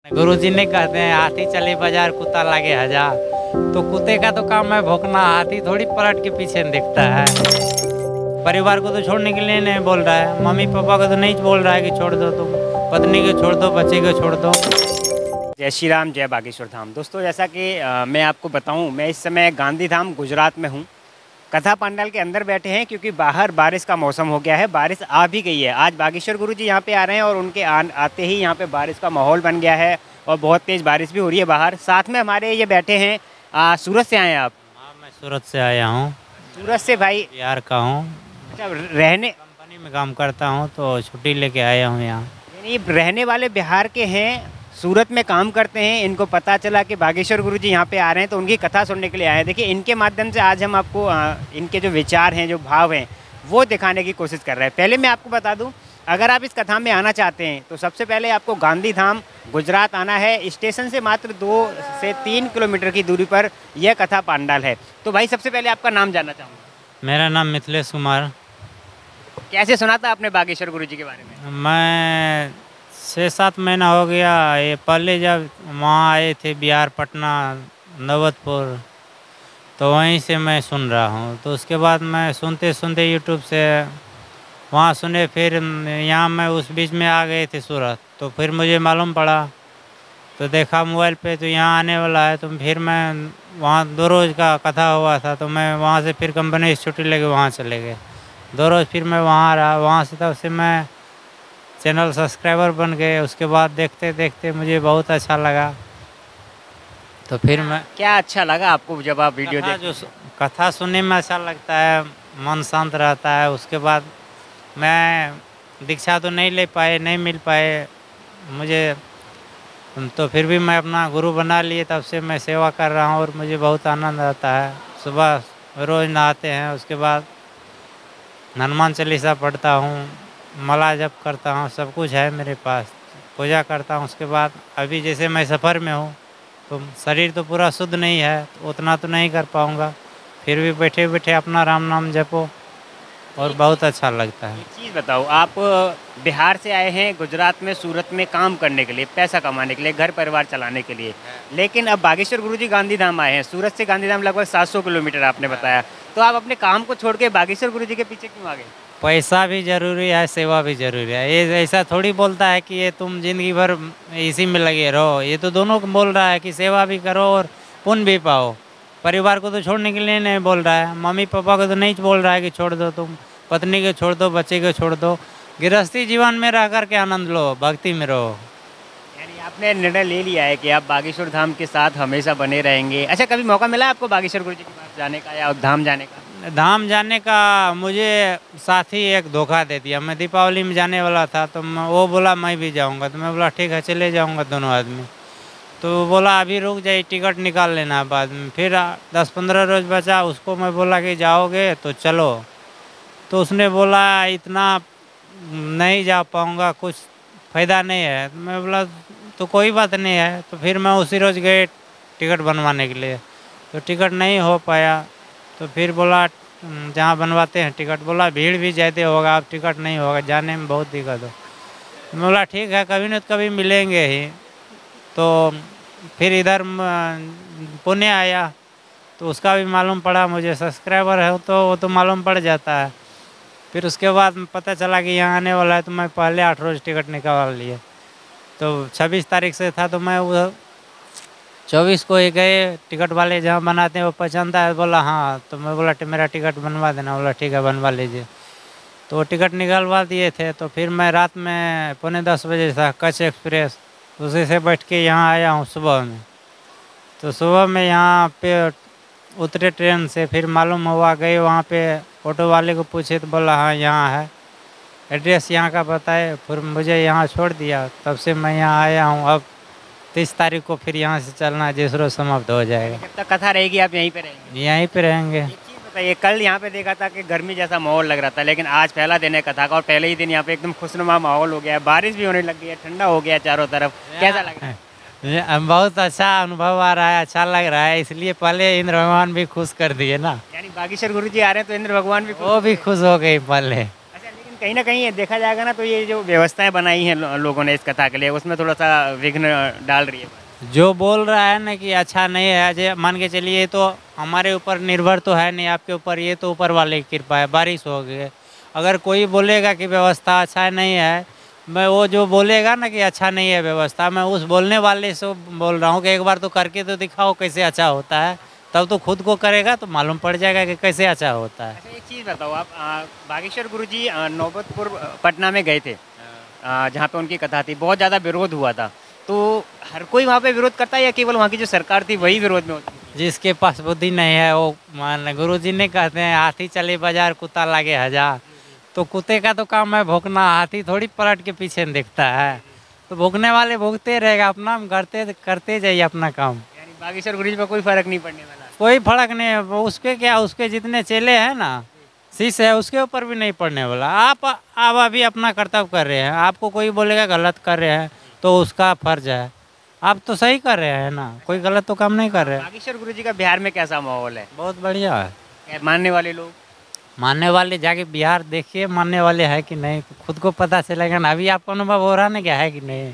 गुरुजी ने कहते हैं हाथी चले बाजार कुत्ता लागे हजार। तो कुत्ते का तो काम है भौंकना, हाथी थोड़ी पलट के पीछे दिखता है। परिवार को तो छोड़ने के लिए नहीं बोल रहा है, मम्मी पापा को तो नहीं बोल रहा है कि छोड़ दो, तुम पत्नी को छोड़ दो, बच्चे को छोड़ दो। जय श्री राम, जय बागेश्वर धाम। दोस्तों, जैसा कि मैं आपको बताऊं, मैं इस समय गांधी धाम गुजरात में हूं। कथा पंडाल के अंदर बैठे हैं क्योंकि बाहर बारिश का मौसम हो गया है, बारिश आ भी गई है। आज बागेश्वर गुरुजी यहाँ पे आ रहे हैं और उनके आते ही यहाँ पे बारिश का माहौल बन गया है और बहुत तेज़ बारिश भी हो रही है बाहर। साथ में हमारे ये बैठे हैं। सूरत से आए हैं आप? हाँ, मैं सूरत से आया हूँ। सूरत से भाई? बिहार का हूँ। अच्छा, रहने कंपनी में काम करता हूँ तो छुट्टी लेके आया हूँ यहाँ। यानी रहने वाले बिहार के हैं, सूरत में काम करते हैं। इनको पता चला कि बागेश्वर गुरुजी यहाँ पे आ रहे हैं तो उनकी कथा सुनने के लिए आए हैं। देखिए, इनके माध्यम से आज हम आपको इनके जो विचार हैं, जो भाव हैं, वो दिखाने की कोशिश कर रहे हैं। पहले मैं आपको बता दूं, अगर आप इस कथा में आना चाहते हैं तो सबसे पहले आपको गांधी धाम गुजरात आना है। स्टेशन से मात्र 2 से 3 किलोमीटर की दूरी पर यह कथा पंडाल है। तो भाई, सबसे पहले आपका नाम जानना चाहूँगा। मेरा नाम मिथिलेश कुमार। कैसे सुना था आपने बागेश्वर गुरुजी के बारे में? मैं 6-7 महीना हो गया। ये पहले जब वहाँ आए थे बिहार, पटना, नवतपुर, तो वहीं से मैं सुन रहा हूँ। तो उसके बाद मैं सुनते सुनते यूट्यूब से वहाँ सुने, फिर यहाँ मैं उस बीच में आ गए थे सूरत। तो फिर मुझे मालूम पड़ा, तो देखा मोबाइल पे तो यहाँ आने वाला है। तो फिर मैं वहाँ 2 रोज़ का कथा हुआ था, तो मैं वहाँ से फिर कंपनी से छुट्टी लेके वहाँ चले गए। 2 रोज़ फिर मैं वहाँ रहा। वहाँ से तब से मैं चैनल सब्सक्राइबर बन गए। उसके बाद देखते देखते मुझे बहुत अच्छा लगा, तो फिर मैं क्या अच्छा लगा आपको जब आप वीडियो जो कथा सुनने में अच्छा लगता है, मन शांत रहता है। उसके बाद मैं दीक्षा तो नहीं मिल पाए मुझे, तो फिर भी मैं अपना गुरु बना लिए। तब से मैं सेवा कर रहा हूँ और मुझे बहुत आनंद आता है। सुबह रोज़ नहाते हैं, उसके बाद हनुमान चालीसा पढ़ता हूँ, माला जप करता हूँ, सब कुछ है मेरे पास। पूजा करता हूँ। उसके बाद अभी जैसे मैं सफ़र में हूँ तो शरीर तो पूरा शुद्ध नहीं है, तो उतना तो नहीं कर पाऊँगा। फिर भी बैठे बैठे अपना राम नाम जपो और बहुत अच्छा लगता है। एक चीज़ बताओ, आप बिहार से आए हैं गुजरात में, सूरत में काम करने के लिए, पैसा कमाने के लिए, घर परिवार चलाने के लिए, लेकिन अब बागेश्वर गुरुजी गांधी धाम आए हैं। सूरत से गांधी धाम लगभग 700 किलोमीटर आपने बताया। तो आप अपने काम को छोड़ के बागेश्वर गुरुजी के पीछे क्यों आ गए? पैसा भी ज़रूरी है, सेवा भी ज़रूरी है। ये ऐसा थोड़ी बोलता है कि ये तुम ज़िंदगी भर इसी में लगे रहो। ये तो दोनों को बोल रहा है कि सेवा भी करो और पुण्य भी पाओ। परिवार को तो छोड़ने के लिए नहीं बोल रहा है, मम्मी पापा को तो नहीं बोल रहा है कि छोड़ दो, तुम पत्नी को छोड़ दो, बच्चे को छोड़ दो। गृहस्थी जीवन में रह कर के आनंद लो, भक्ति में रहो। यानी आपने निर्णय ले लिया है कि आप बागेश्वर धाम के साथ हमेशा बने रहेंगे। अच्छा, कभी मौका मिला आपको बागेश्वर गुरुजी के पास जाने का या धाम जाने का? धाम जाने का मुझे साथी एक धोखा दे दिया। मैं दीपावली में जाने वाला था, तो वो बोला मैं भी जाऊंगा। तो मैं बोला ठीक है, चले जाऊंगा दोनों आदमी। तो बोला अभी रुक जाइए, टिकट निकाल लेना बाद में। फिर 10-15 रोज़ बचा, उसको मैं बोला कि जाओगे तो चलो। तो उसने बोला इतना नहीं जा पाऊँगा, कुछ फ़ायदा नहीं है। तो मैं बोला तो कोई बात नहीं है। तो फिर मैं उसी रोज़ गए टिकट बनवाने के लिए, तो टिकट नहीं हो पाया। तो फिर बोला जहाँ बनवाते हैं टिकट, बोला भीड़ भी ज़्यादा होगा, अब टिकट नहीं होगा, जाने में बहुत दिक्कत हो। मैं बोला ठीक है, कभी न कभी मिलेंगे ही। तो फिर इधर पुणे आया, तो उसका भी मालूम पड़ा। मुझे सब्सक्राइबर है तो वो तो मालूम पड़ जाता है। फिर उसके बाद पता चला कि यहाँ आने वाला है, तो मैं पहले 8 रोज़ टिकट निकाल लिए। तो 26 तारीख से था, तो मैं वो 24 को ही गए। टिकट वाले जहाँ बनाते हैं वो पसंद आया, बोला हाँ। तो मैं बोला मेरा टिकट बनवा देना। बोला ठीक है, बनवा लीजिए। तो वो टिकट निकलवा दिए थे। तो फिर मैं रात में 9:45 बजे था कच्छ एक्सप्रेस, उसी से बैठ के यहाँ आया हूँ सुबह में। तो सुबह में यहाँ पे उतरे ट्रेन से, फिर मालूम हुआ, गए वहाँ पे ऑटो वाले को पूछे तो बोला हाँ यहाँ है, एड्रेस यहाँ का बताए। फिर मुझे यहाँ छोड़ दिया, तब से मैं यहाँ आया हूँ। अब 30 तारीख को फिर यहाँ से चलना, जिस रोज समाप्त हो जाएगा। जब तक कथा रहेगी आप यहीं पे रहेंगे? यहीं पे रहेंगे। एक चीज़ बताइए, कल यहाँ पे देखा था कि गर्मी जैसा माहौल लग रहा था, लेकिन आज पहला दिन है कथा का और पहले ही दिन यहाँ पे एकदम खुशनुमा माहौल हो गया है, बारिश भी होने लग गई है, ठंडा हो गया चारों तरफ। कैसा लग रहा है? बहुत अच्छा अनुभव आ रहा है, अच्छा लग रहा है। इसलिए पहले इंद्र भगवान भी खुश कर दिए ना। यानी बागेश्वर गुरुजी आ रहे हैं तो इंद्र भगवान भी वो भी खुश हो गई पहले। अच्छा, लेकिन कहीं ना कहीं ये देखा जाएगा ना, तो ये जो व्यवस्थाएं बनाई हैं लोगों ने इस कथा के लिए, उसमें थोड़ा सा विघ्न डाल रही है। जो बोल रहा है ना कि अच्छा नहीं है, जे मान के चलिए, ये तो हमारे ऊपर निर्भर तो है नहीं, आपके ऊपर, ये तो ऊपर वाले की कृपा है, बारिश हो गई। अगर कोई बोलेगा कि व्यवस्था अच्छा नहीं है, मैं वो जो बोलेगा ना कि अच्छा नहीं है व्यवस्था, मैं उस बोलने वाले से बोल रहा हूँ कि एक बार तो करके तो दिखाओ कैसे अच्छा होता है, तब तो खुद को करेगा तो मालूम पड़ जाएगा कि कैसे अच्छा होता है। अच्छा, एक चीज़ बताओ आप, बागेश्वर गुरुजी नौबतपुर पटना में गए थे, जहाँ पे उनकी कथा थी, बहुत ज़्यादा विरोध हुआ था, तो हर कोई वहाँ पे विरोध करता है या केवल वहाँ की जो सरकार थी वही विरोध में होती है? जिसके पास बुद्धि नहीं है वो मान, गुरुजी ने कहते हैं हाथी चले बाजार कुत्ता लागे हजार, तो कुत्ते का तो काम है भौंकना, हाथी थोड़ी पलट के पीछे देखता है, तो भौंकने वाले भौंकते रहेगा, अपना करते करते जाइए अपना काम। यानी बागेश्वर गुरुजी पर कोई फर्क नहीं पड़ने वाला? कोई फर्क नहीं है, वो उसके क्या, उसके जितने चेले हैं ना, शिष्य है, उसके ऊपर भी नहीं पड़ने वाला। आप अभी अपना कर्तव्य कर रहे हैं, आपको कोई बोलेगा गलत कर रहे हैं तो उसका फर्ज है, आप तो सही कर रहे हैं ना, कोई गलत तो काम नहीं कर रहे हैं। बागेश्वर गुरुजी का बिहार में कैसा माहौल है? बहुत बढ़िया है। क्या मानने वाले लोग? मानने वाले जाके बिहार देखिए, मानने वाले है कि नहीं, तो खुद को पता चलेगा ना। अभी आपको अनुभव हो रहा ना क्या है कि नहीं।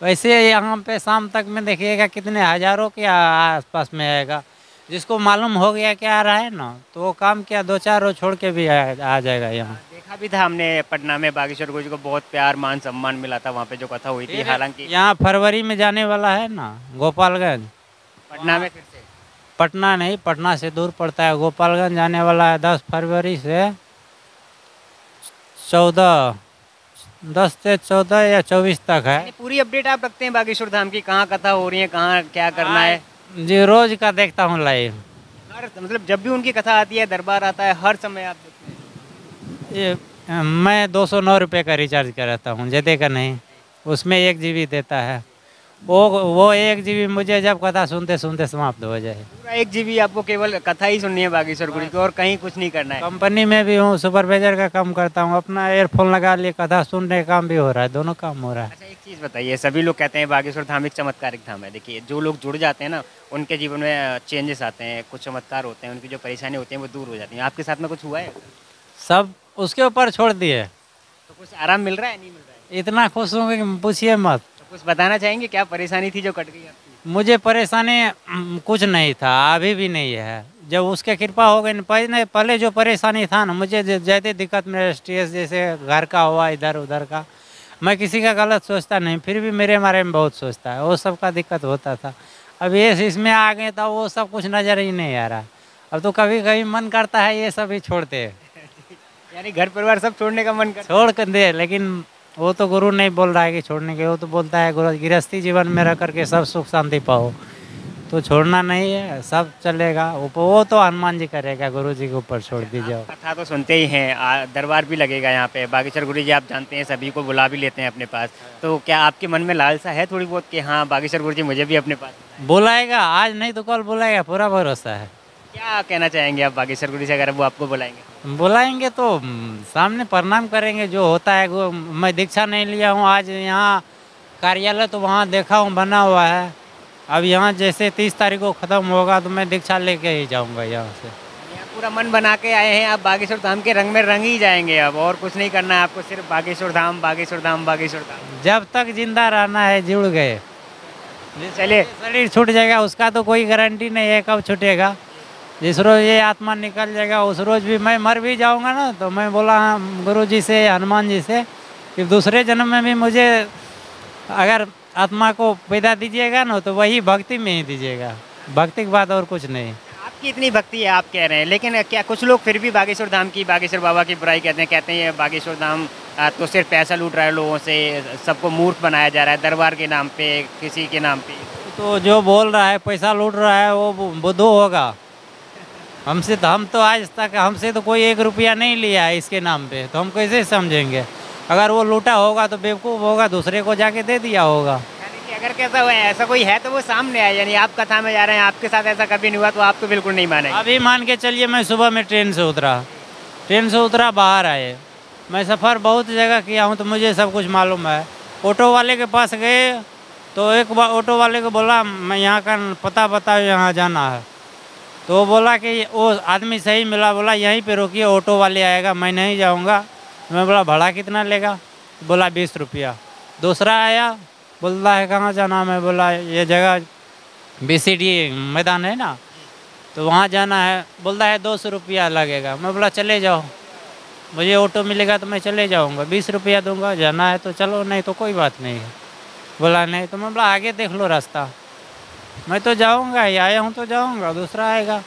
वैसे यहाँ पे शाम तक में देखिएगा कितने हजारों के आसपास में आएगा, जिसको मालूम हो गया क्या आ रहा है ना, तो वो काम किया, 2-4 रोज छोड़ के भी आ जाएगा यहाँ। देखा भी था हमने पटना में, बागेश्वर गुरुजी को बहुत प्यार मान सम्मान मिला था वहाँ पे जो कथा हुई थी। हालांकि यहाँ फरवरी में जाने वाला है ना गोपालगंज, पटना में फिर से पटना नहीं, पटना से दूर पड़ता है, गोपालगंज जाने वाला है 10 फरवरी से 14, 10 से 14 या 24 तक है। यानी पूरी अपडेट आप रखते हैं बागेश्वर धाम की, कहाँ कथा हो रही है, कहाँ क्या करना है? जी रोज का देखता हूँ लाइव। हर मतलब जब भी उनकी कथा आती है, दरबार आता है, हर समय आप देखते हैं? ये मैं 209 रुपये का रिचार्ज कराता हूँ, ज़्यादा का नहीं, उसमें 1 GB देता है। वो 1 GB मुझे जब कथा सुनते सुनते समाप्त हो जाए। पूरा 1 GB आपको केवल कथा ही सुननी है बागेश्वर गुरुजी की, और कहीं कुछ नहीं करना है? कंपनी में भी हूँ, सुपरवाइजर का काम करता हूँ, अपना एयरफोन लगा लिए कथा सुनने का काम भी हो रहा है, दोनों काम हो रहा है। अच्छा, एक चीज़ बताइए, सभी लोग कहते हैं बागेश्वर धाम एक चमत्कारिक धाम है। देखिए, जो लोग जुड़ जाते हैं ना, उनके जीवन में चेंजेस आते हैं, कुछ चमत्कार होते हैं, उनकी जो परेशानी होती है वो दूर हो जाती है। आपके साथ में कुछ हुआ है? सब उसके ऊपर छोड़ दिए, तो कुछ आराम मिल रहा है, नहीं मिल रहा है? इतना खुश हूँ कि पूछिए मत। तो कुछ बताना चाहेंगे, क्या परेशानी थी जो कट गई आपकी? मुझे परेशानी कुछ नहीं था, अभी भी नहीं है, जब उसके कृपा हो गई। पहले जो परेशानी था ना, मुझे ज़्यादा दिक्कत, मेरा स्ट्रेस जैसे घर का हुआ, इधर उधर का, मैं किसी का गलत सोचता नहीं, फिर भी मेरे बारे में बहुत सोचता है, वो सब का दिक्कत होता था। अब ये इसमें आ गए तो वो सब कुछ नज़र ही नहीं आ रहा। अब तो कभी कभी मन करता है ये सब ही छोड़ दे, यानी घर परिवार सब छोड़ने का मन करता छोड़ कर दे, लेकिन वो तो गुरु नहीं बोल रहा है कि छोड़ने के, वो तो बोलता है गुरु गृहस्थी जीवन में रह करके सब सुख शांति पाओ, तो छोड़ना नहीं है, सब चलेगा। वो तो हनुमान जी करेगा, गुरु जी के ऊपर छोड़ दीजिए। कथा तो सुनते ही हैं, दरबार भी लगेगा यहाँ पे, बागेश्वर गुरुजी आप जानते हैं सभी को बुला भी लेते हैं अपने पास, तो क्या आपके मन में लालसा है थोड़ी बहुत कि हाँ बागेश्वर गुरुजी मुझे भी अपने पास बुलाएगा? आज नहीं तो कल बुलाएगा, पूरा भरोसा है। क्या कहना चाहेंगे आप बागेश्वर गुरुजी से, अगर वो आपको बुलाएंगे? बुलाएंगे तो सामने प्रणाम करेंगे, जो होता है। मैं दीक्षा नहीं लिया हूँ, आज यहाँ कार्यालय तो वहाँ देखा हूँ बना हुआ है, अब यहाँ जैसे 30 तारीख को ख़त्म होगा तो मैं दीक्षा लेके ही जाऊँगा यहाँ से। यहाँ पूरा मन बना के आए हैं आप, बागेश्वर धाम के रंग में रंग ही जाएंगे, अब और कुछ नहीं करना है आपको, सिर्फ बागेश्वर धाम बागेश्वर धाम बागेश्वर धाम। जब तक जिंदा रहना है जुड़ गए, चलिए, शरीर छूट जाएगा उसका तो कोई गारंटी नहीं है कब छूटेगा। जिस रोज ये आत्मा निकल जाएगा उस रोज भी मैं मर भी जाऊंगा ना, तो मैं बोला गुरु जी से, हनुमान जी से, कि दूसरे जन्म में भी मुझे अगर आत्मा को पैदा दीजिएगा ना तो वही भक्ति में ही दीजिएगा, भक्ति के बाद और कुछ नहीं। आपकी इतनी भक्ति है आप कह रहे हैं, लेकिन क्या कुछ लोग फिर भी बागेश्वर धाम की, बागेश्वर बाबा की बुराई कहते हैं ये बागेश्वर धाम तो सिर्फ पैसा लूट रहा है लोगों से, सबको मूर्ख बनाया जा रहा है दरबार के नाम पे, किसी के नाम पे। तो जो बोल रहा है पैसा लूट रहा है वो बुद्धू होगा। हमसे तो, हम तो आज तक हमसे तो कोई 1 रुपया नहीं लिया है इसके नाम पे, तो हम कैसे समझेंगे? अगर वो लूटा होगा तो बेवकूफ़ होगा, दूसरे को जाके दे दिया होगा। यानी कि अगर कैसा हुआ ऐसा कोई है तो वो सामने आए, यानी आप कथा में जा रहे हैं, आपके साथ ऐसा कभी नहीं हुआ तो आप तो बिल्कुल नहीं मानेंगे? अभी मान के चलिए, मैं सुबह में ट्रेन से उतरा बाहर आए, मैं सफ़र बहुत जगह किया हूँ तो मुझे सब कुछ मालूम है। ऑटो वाले के पास गए तो एक बार ऑटो वाले को बोला मैं यहाँ का पता बताओ, यहाँ जाना है, तो वो बोला कि वो आदमी सही मिला, बोला यहीं पे रोकिए ऑटो वाले आएगा, मैं नहीं जाऊँगा, मैं बोला भाड़ा कितना लेगा? बोला 20 रुपया। दूसरा आया, बोलता है कहाँ जाना? मैं बोला ये जगह BCD मैदान है ना, तो वहाँ जाना है। बोलता है 200 रुपया लगेगा। मैं बोला चले जाओ, मुझे ऑटो मिलेगा तो मैं चले जाऊँगा, 20 रुपया दूंगा, जाना है तो चलो, नहीं तो कोई बात नहीं है। बोला नहीं, तो मैं बोला आगे देख लो रास्ता, मैं तो जाऊँगा ही, आया हूँ तो जाऊँगा। दूसरा आएगा,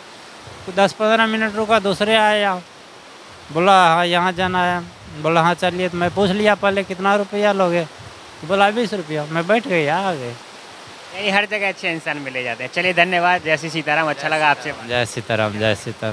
तो 10-15 मिनट रुका, दूसरे आया, बोला हाँ यहाँ जाना है। बोला हाँ चलिए। तो मैं पूछ लिया पहले कितना रुपया लोगे? तो बोला 20 रुपया। मैं बैठ गई, आ गए। यानी हर जगह अच्छे इंसान मिले जाते हैं। चलिए धन्यवाद। जय श्री सीताराम, अच्छा लगा आपसे। जय सीताराम, जय सीताराम।